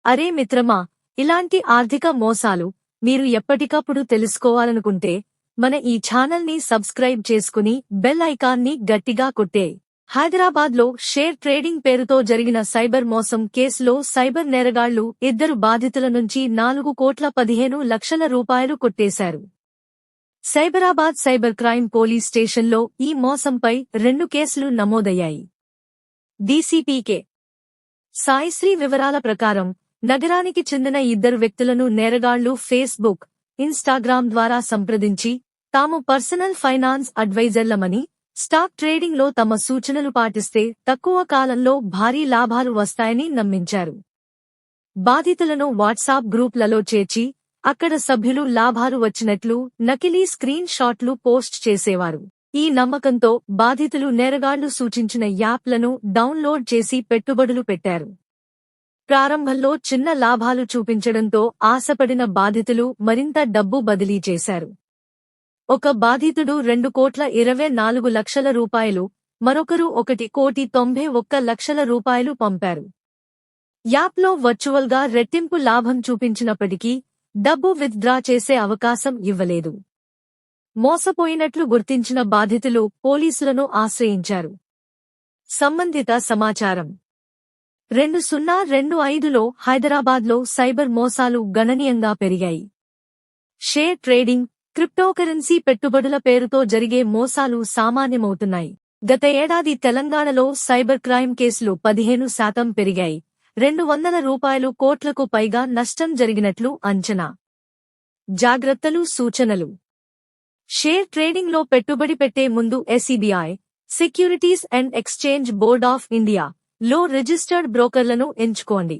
అరే మిత్రమా, ఇలాంటి ఆర్థిక మోసాలు మీరు ఎప్పటికప్పుడు తెలుసుకోవాలనుకుంటే మన ఈ ఛానల్ని సబ్స్క్రైబ్ చేసుకుని బెల్ ఐకాన్ని గట్టిగా కొట్టే. హైదరాబాద్లో షేర్ ట్రేడింగ్ పేరుతో జరిగిన సైబర్ మోసం కేసులో సైబర్ నేరగాళ్లు 2 బాధితుల నుంచి 4,15,00,000 రూపాయలు కొట్టేశారు. సైబరాబాద్ సైబర్ క్రైమ్ పోలీస్ స్టేషన్లో ఈ మోసంపై 2 కేసులు నమోదయ్యాయి. DCP K. సాయిశ్రీ వివరాల ప్రకారం నగరానికి చెందిన 2 వ్యక్తులను నేరగాళ్లు ఫేస్బుక్, ఇన్స్టాగ్రామ్ ద్వారా సంప్రదించి తాము పర్సనల్ ఫైనాన్స్ అడ్వైజర్లమని, స్టాక్ ట్రేడింగ్లో తమ సూచనలు పాటిస్తే తక్కువ కాలంలో భారీ లాభాలు వస్తాయని నమ్మించారు. బాధితులను వాట్సాప్ గ్రూప్లలో చేర్చి అక్కడ సభ్యులు లాభాలు వచ్చినట్లు నకిలీ స్క్రీన్ షాట్లు పోస్ట్ చేసేవారు. ఈ నమ్మకంతో బాధితులు నేరగాళ్లు సూచించిన యాప్లను డౌన్లోడ్ చేసి పెట్టుబడులు పెట్టారు. ప్రారంభంలో చిన్న లాభాలు చూపించడంతో ఆశపడిన బాధితులు మరింత డబ్బు బదిలీ చేశారు. ఒక బాధితుడు 2,24,00,000 రూపాయలు, మరొకరు 1,91,00,000 రూపాయలు పంపారు. యాప్లో వర్చువల్గా రెట్టింపు లాభం చూపించినప్పటికీ డబ్బు విత్డ్రా చేసే అవకాశం ఇవ్వలేదు. మోసపోయినట్లు గుర్తించిన బాధితులు పోలీసులను ఆశ్రయించారు. సంబంధిత సమాచారం 2025లో హైదరాబాద్లో సైబర్ మోసాలు గణనీయంగా పెరిగాయి. షేర్ ట్రేడింగ్, క్రిప్టోకరెన్సీ పెట్టుబడుల పేరుతో జరిగే మోసాలు సామాన్యమవుతున్నాయి. గత ఏడాది తెలంగాణలో సైబర్ క్రైమ్ కేసులు 15% పెరిగాయి. 200 కోట్లకు పైగా నష్టం జరిగినట్లు అంచనా. జాగ్రత్తలు, సూచనలు. షేర్ ట్రేడింగ్లో పెట్టుబడి పెట్టే ముందు SEBI, securities and exchange board of India లో రిజిస్టర్డ్ బ్రోకర్లను ఎంచుకోండి.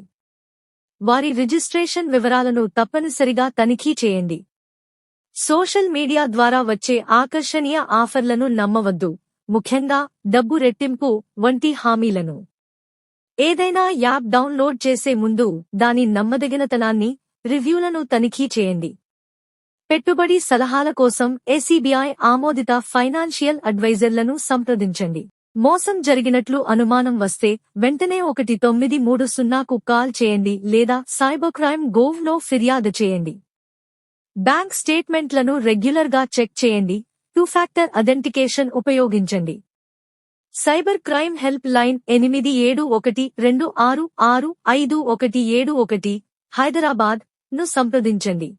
వారి రిజిస్ట్రేషన్ వివరాలను తప్పనిసరిగా తనిఖీ చేయండి. సోషల్ మీడియా ద్వారా వచ్చే ఆకర్షణీయ ఆఫర్లను నమ్మవద్దు, ముఖ్యంగా డబ్బు రెట్టింపు వంటి హామీలను. ఏదైనా యాప్ డౌన్లోడ్ చేసే ముందు దాని నమ్మదగినతనాన్ని, రివ్యూలను తనిఖీ చేయండి. పెట్టుబడి సలహాల కోసం SEBI ఆమోదిత ఫైనాన్షియల్ అడ్వైజర్లను సంప్రదించండి. మోసం జరిగినట్లు అనుమానం వస్తే వెంటనే 19030కు కాల్ చేయండి లేదా సైబర్క్రైమ్ గోవ్లో ఫిర్యాదు చేయండి. బ్యాంక్ స్టేట్మెంట్లను రెగ్యులర్గా చెక్ చేయండి. 2-ఫ్యాక్టర్ అథెంటికేషన్ ఉపయోగించండి. Cyber crime help line 8712666571 Hyderabad ను సంప్రదించండి.